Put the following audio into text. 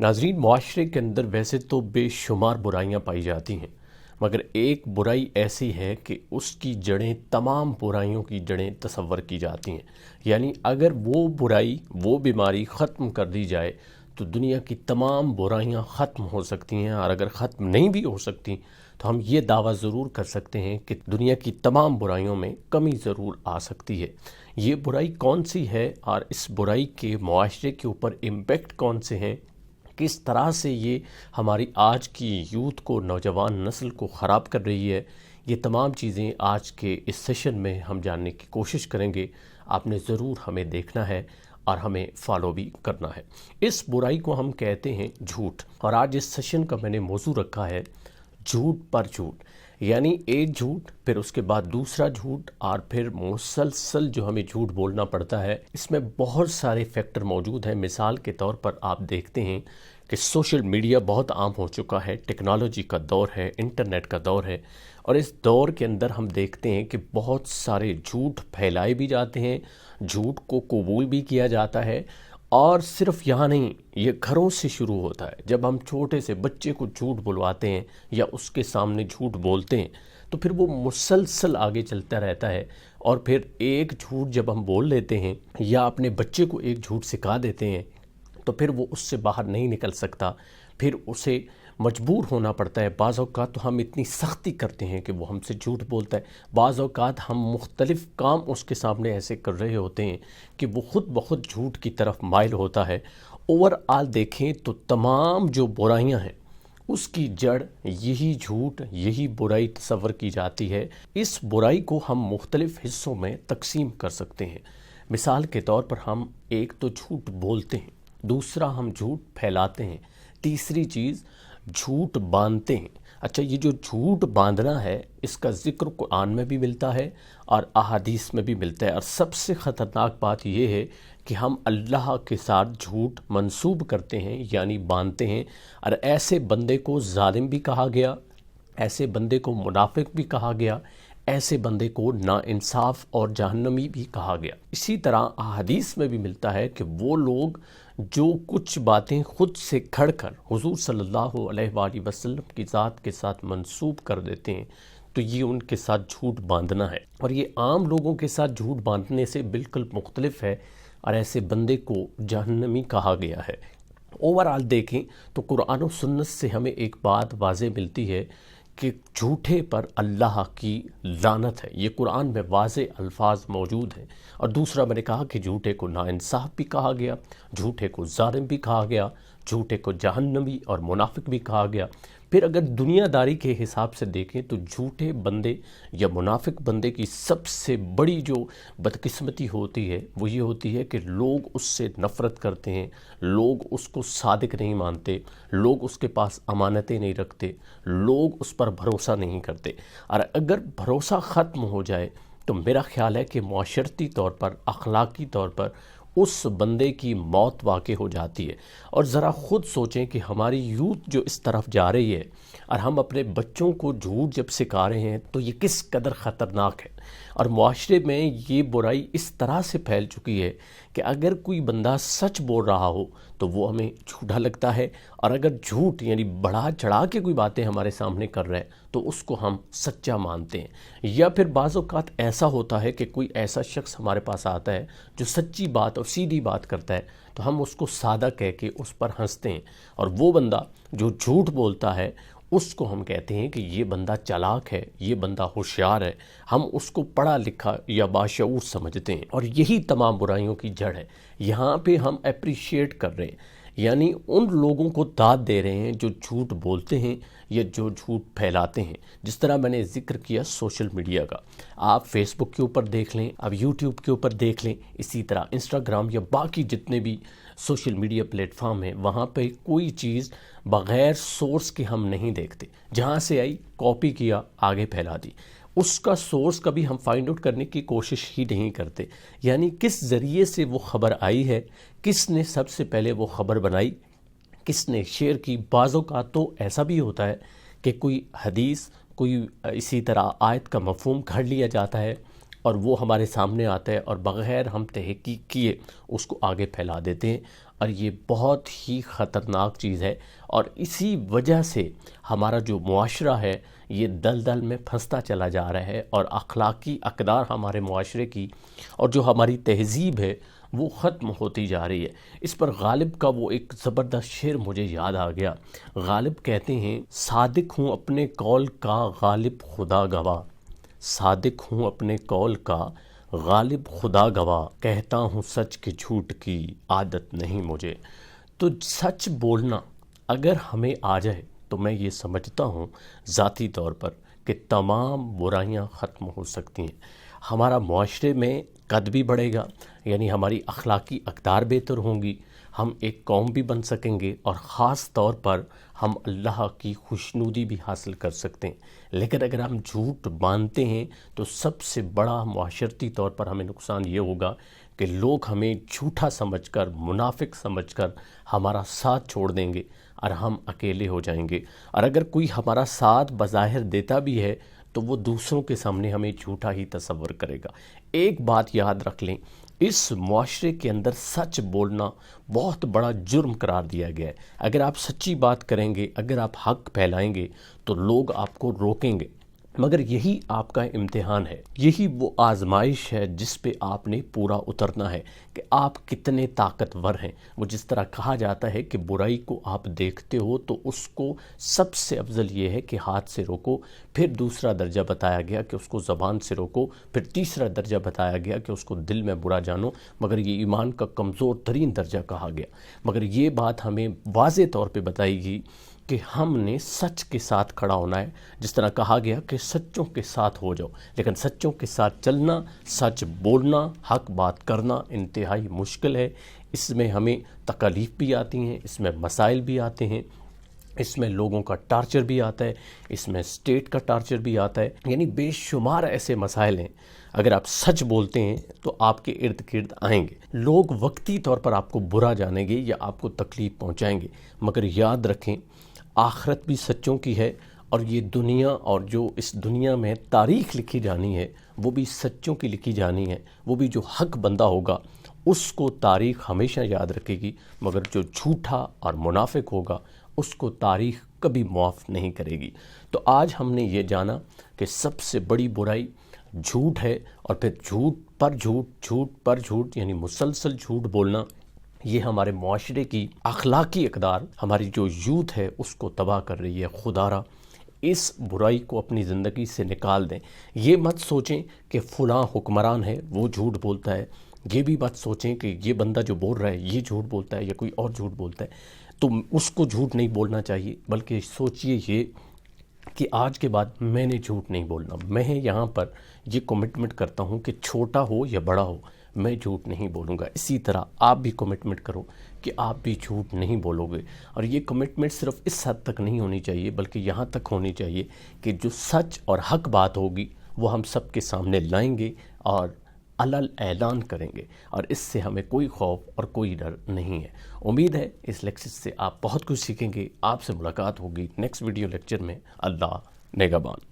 ناظرین، معاشرے کے اندر ویسے تو بے شمار برائیاں پائی جاتی ہیں، مگر ایک برائی ایسی ہے کہ اس کی جڑیں، تمام برائیوں کی جڑیں تصور کی جاتی ہیں۔ یعنی اگر وہ برائی، وہ بیماری ختم کر دی جائے تو دنیا کی تمام برائیاں ختم ہو سکتی ہیں، اور اگر ختم نہیں بھی ہو سکتی تو ہم یہ دعویٰ ضرور کر سکتے ہیں کہ دنیا کی تمام برائیوں میں کمی ضرور آ سکتی ہے۔ یہ برائی کون سی ہے اور اس برائی کے معاشرے کے اوپر امپیکٹ کون سے ہیں، کس طرح سے یہ ہماری آج کی یوتھ کو، نوجوان نسل کو خراب کر رہی ہے، یہ تمام چیزیں آج کے اس سیشن میں ہم جاننے کی کوشش کریں گے۔ آپ نے ضرور ہمیں دیکھنا ہے اور ہمیں فالو بھی کرنا ہے۔ اس برائی کو ہم کہتے ہیں جھوٹ، اور آج اس سیشن کا میں نے موضوع رکھا ہے جھوٹ پر جھوٹ۔ یعنی ایک جھوٹ، پھر اس کے بعد دوسرا جھوٹ، اور پھر مسلسل جو ہمیں جھوٹ بولنا پڑتا ہے۔ اس میں بہت سارے فیکٹر موجود ہیں۔ مثال کے طور پر آپ دیکھتے ہیں کہ سوشل میڈیا بہت عام ہو چکا ہے، ٹیکنالوجی کا دور ہے، انٹرنیٹ کا دور ہے، اور اس دور کے اندر ہم دیکھتے ہیں کہ بہت سارے جھوٹ پھیلائے بھی جاتے ہیں، جھوٹ کو قبول بھی کیا جاتا ہے۔ اور صرف یہاں نہیں، یہ گھروں سے شروع ہوتا ہے۔ جب ہم چھوٹے سے بچے کو جھوٹ بلواتے ہیں یا اس کے سامنے جھوٹ بولتے ہیں تو پھر وہ مسلسل آگے چلتا رہتا ہے، اور پھر ایک جھوٹ جب ہم بول لیتے ہیں یا اپنے بچے کو ایک جھوٹ سکھا دیتے ہیں تو پھر وہ اس سے باہر نہیں نکل سکتا، پھر اسے مجبور ہونا پڑتا ہے۔ بعض اوقات تو ہم اتنی سختی کرتے ہیں کہ وہ ہم سے جھوٹ بولتا ہے، بعض اوقات ہم مختلف کام اس کے سامنے ایسے کر رہے ہوتے ہیں کہ وہ خود بخود جھوٹ کی طرف مائل ہوتا ہے۔ اوور آل دیکھیں تو تمام جو برائیاں ہیں اس کی جڑ یہی جھوٹ، یہی برائی تصور کی جاتی ہے۔ اس برائی کو ہم مختلف حصوں میں تقسیم کر سکتے ہیں۔ مثال کے طور پر ہم ایک تو جھوٹ بولتے ہیں، دوسرا ہم جھوٹ پھیلاتے ہیں، تیسری چیز جھوٹ باندھتے ہیں۔ اچھا، یہ جو جھوٹ باندھنا ہے اس کا ذکر قرآن میں بھی ملتا ہے اور احادیث میں بھی ملتا ہے، اور سب سے خطرناک بات یہ ہے کہ ہم اللہ کے ساتھ جھوٹ منسوب کرتے ہیں، یعنی باندھتے ہیں، اور ایسے بندے کو ظالم بھی کہا گیا، ایسے بندے کو منافق بھی کہا گیا، ایسے بندے کو ناانصاف اور جہنمی بھی کہا گیا۔ اسی طرح احادیث میں بھی ملتا ہے کہ وہ لوگ جو کچھ باتیں خود سے کھڑ کر حضور صلی اللہ علیہ وآلہ وسلم کی ذات کے ساتھ منسوب کر دیتے ہیں تو یہ ان کے ساتھ جھوٹ باندھنا ہے، اور یہ عام لوگوں کے ساتھ جھوٹ باندھنے سے بالکل مختلف ہے، اور ایسے بندے کو جہنمی کہا گیا ہے۔ اوورآل دیکھیں تو قرآن و سنت سے ہمیں ایک بات واضح ملتی ہے کہ جھوٹے پر اللہ کی لعنت ہے۔ یہ قرآن میں واضح الفاظ موجود ہیں۔ اور دوسرا میں نے کہا کہ جھوٹے کو ناانصاف بھی کہا گیا، جھوٹے کو ظالم بھی کہا گیا، جھوٹے کو جہنمی اور منافق بھی کہا گیا۔ پھر اگر دنیا داری کے حساب سے دیکھیں تو جھوٹے بندے یا منافق بندے کی سب سے بڑی جو بدقسمتی ہوتی ہے وہ یہ ہوتی ہے کہ لوگ اس سے نفرت کرتے ہیں، لوگ اس کو صادق نہیں مانتے، لوگ اس کے پاس امانتیں نہیں رکھتے، لوگ اس پر بھروسہ نہیں کرتے۔ اور اگر بھروسہ ختم ہو جائے تو میرا خیال ہے کہ معاشرتی طور پر، اخلاقی طور پر اس بندے کی موت واقع ہو جاتی ہے۔ اور ذرا خود سوچیں کہ ہماری یوتھ جو اس طرف جا رہی ہے اور ہم اپنے بچوں کو جھوٹ جب سکھا رہے ہیں تو یہ کس قدر خطرناک ہے۔ اور معاشرے میں یہ برائی اس طرح سے پھیل چکی ہے کہ اگر کوئی بندہ سچ بول رہا ہو تو وہ ہمیں جھوٹا لگتا ہے، اور اگر جھوٹ یعنی بڑھا چڑھا کے کوئی باتیں ہمارے سامنے کر رہا ہے تو اس کو ہم سچا مانتے ہیں۔ یا پھر بعض اوقات ایسا ہوتا ہے کہ کوئی ایسا شخص ہمارے پاس آتا ہے جو سچی بات اور سیدھی بات کرتا ہے تو ہم اس کو سادہ کہہ کے اس پر ہنستے ہیں، اور وہ بندہ جو جھوٹ بولتا ہے اس کو ہم کہتے ہیں کہ یہ بندہ چالاک ہے، یہ بندہ ہوشیار ہے، ہم اس کو پڑھا لکھا یا باشعور سمجھتے ہیں۔ اور یہی تمام برائیوں کی جڑ ہے۔ یہاں پہ ہم اپریشیٹ کر رہے ہیں، یعنی ان لوگوں کو داد دے رہے ہیں جو جھوٹ بولتے ہیں یا جو جھوٹ پھیلاتے ہیں۔ جس طرح میں نے ذکر کیا سوشل میڈیا کا، آپ فیس بک کے اوپر دیکھ لیں، آپ یوٹیوب کے اوپر دیکھ لیں، اسی طرح انسٹاگرام یا باقی جتنے بھی سوشل میڈیا پلیٹ فارم ہیں، وہاں پہ کوئی چیز بغیر سورس کے ہم نہیں دیکھتے۔ جہاں سے آئی کاپی کیا، آگے پھیلا دی، اس کا سورس کبھی ہم فائنڈ آؤٹ کرنے کی کوشش ہی نہیں کرتے۔ یعنی کس ذریعے سے وہ خبر آئی ہے، کس نے سب سے پہلے وہ خبر بنائی، کس نے شیئر کی۔ بعض اوقات تو ایسا بھی ہوتا ہے کہ کوئی حدیث، کوئی اسی طرح آیت کا مفہوم گھڑ لیا جاتا ہے اور وہ ہمارے سامنے آتا ہے، اور بغیر ہم تحقیق کیے اس کو آگے پھیلا دیتے ہیں۔ اور یہ بہت ہی خطرناک چیز ہے، اور اسی وجہ سے ہمارا جو معاشرہ ہے یہ دلدل میں پھنستا چلا جا رہا ہے، اور اخلاقی اقدار ہمارے معاشرے کی اور جو ہماری تہذیب ہے وہ ختم ہوتی جا رہی ہے۔ اس پر غالب کا وہ ایک زبردست شعر مجھے یاد آ گیا۔ غالب کہتے ہیں، صادق ہوں اپنے قول کا غالب خدا گواہ، صادق ہوں اپنے قول کا غالب خدا گواہ، کہتا ہوں سچ کے جھوٹ کی عادت نہیں مجھے۔ تو سچ بولنا اگر ہمیں آ جائے تو میں یہ سمجھتا ہوں ذاتی طور پر کہ تمام برائیاں ختم ہو سکتی ہیں، ہمارا معاشرے میں قد بھی بڑھے گا، یعنی ہماری اخلاقی اقدار بہتر ہوں گی، ہم ایک قوم بھی بن سکیں گے، اور خاص طور پر ہم اللہ کی خوشنودی بھی حاصل کر سکتے ہیں۔ لیکن اگر ہم جھوٹ باندھتے ہیں تو سب سے بڑا معاشرتی طور پر ہمیں نقصان یہ ہوگا کہ لوگ ہمیں جھوٹا سمجھ کر، منافق سمجھ کر ہمارا ساتھ چھوڑ دیں گے اور ہم اکیلے ہو جائیں گے، اور اگر کوئی ہمارا ساتھ بظاہر دیتا بھی ہے تو وہ دوسروں کے سامنے ہمیں جھوٹا ہی تصور کرے گا۔ ایک بات یاد رکھ لیں، اس معاشرے کے اندر سچ بولنا بہت بڑا جرم قرار دیا گیا ہے۔ اگر آپ سچی بات کریں گے، اگر آپ حق پھیلائیں گے تو لوگ آپ کو روکیں گے، مگر یہی آپ کا امتحان ہے، یہی وہ آزمائش ہے جس پہ آپ نے پورا اترنا ہے کہ آپ کتنے طاقتور ہیں۔ وہ جس طرح کہا جاتا ہے کہ برائی کو آپ دیکھتے ہو تو اس کو سب سے افضل یہ ہے کہ ہاتھ سے روکو، پھر دوسرا درجہ بتایا گیا کہ اس کو زبان سے روکو، پھر تیسرا درجہ بتایا گیا کہ اس کو دل میں برا جانو، مگر یہ ایمان کا کمزور ترین درجہ کہا گیا۔ مگر یہ بات ہمیں واضح طور پہ بتائی گئی کہ ہم نے سچ کے ساتھ کھڑا ہونا ہے، جس طرح کہا گیا کہ سچوں کے ساتھ ہو جاؤ، لیکن سچوں کے ساتھ چلنا، سچ بولنا، حق بات کرنا انتہائی مشکل ہے۔ اس میں ہمیں تکالیف بھی آتی ہیں، اس میں مسائل بھی آتے ہیں، اس میں لوگوں کا ٹارچر بھی آتا ہے، اس میں اسٹیٹ کا ٹارچر بھی آتا ہے، یعنی بے شمار ایسے مسائل ہیں۔ اگر آپ سچ بولتے ہیں تو آپ کے ارد گرد آئیں گے لوگ، وقتی طور پر آپ کو برا جانیں گے یا آپ کو تکلیف پہنچائیں گے، مگر یاد رکھیں آخرت بھی سچوں کی ہے، اور یہ دنیا اور جو اس دنیا میں تاریخ لکھی جانی ہے وہ بھی سچوں کی لکھی جانی ہے۔ وہ بھی جو حق بندہ ہوگا اس کو تاریخ ہمیشہ یاد رکھے گی، مگر جو جھوٹا اور منافق ہوگا اس کو تاریخ کبھی معاف نہیں کرے گی۔ تو آج ہم نے یہ جانا کہ سب سے بڑی برائی جھوٹ ہے، اور پھر جھوٹ پر جھوٹ، جھوٹ پر جھوٹ، یعنی مسلسل جھوٹ بولنا، یہ ہمارے معاشرے کی اخلاقی اقدار، ہماری جو یوتھ ہے اس کو تباہ کر رہی ہے۔ خدا را اس برائی کو اپنی زندگی سے نکال دیں۔ یہ مت سوچیں کہ فلاں حکمران ہے وہ جھوٹ بولتا ہے، یہ بھی مت سوچیں کہ یہ بندہ جو بول رہا ہے یہ جھوٹ بولتا ہے یا کوئی اور جھوٹ بولتا ہے تو اس کو جھوٹ نہیں بولنا چاہیے، بلکہ سوچئے یہ کہ آج کے بعد میں نے جھوٹ نہیں بولنا۔ میں یہاں پر یہ کمٹمنٹ کرتا ہوں کہ چھوٹا ہو یا بڑا ہو میں جھوٹ نہیں بولوں گا۔ اسی طرح آپ بھی کمٹمنٹ کرو کہ آپ بھی جھوٹ نہیں بولو گے، اور یہ کمٹمنٹ صرف اس حد تک نہیں ہونی چاہیے بلکہ یہاں تک ہونی چاہیے کہ جو سچ اور حق بات ہوگی وہ ہم سب کے سامنے لائیں گے اور علل اعلان کریں گے، اور اس سے ہمیں کوئی خوف اور کوئی ڈر نہیں ہے۔ امید ہے اس لیکچر سے آپ بہت کچھ سیکھیں گے۔ آپ سے ملاقات ہوگی نیکسٹ ویڈیو لیکچر میں۔ اللہ نگہبان۔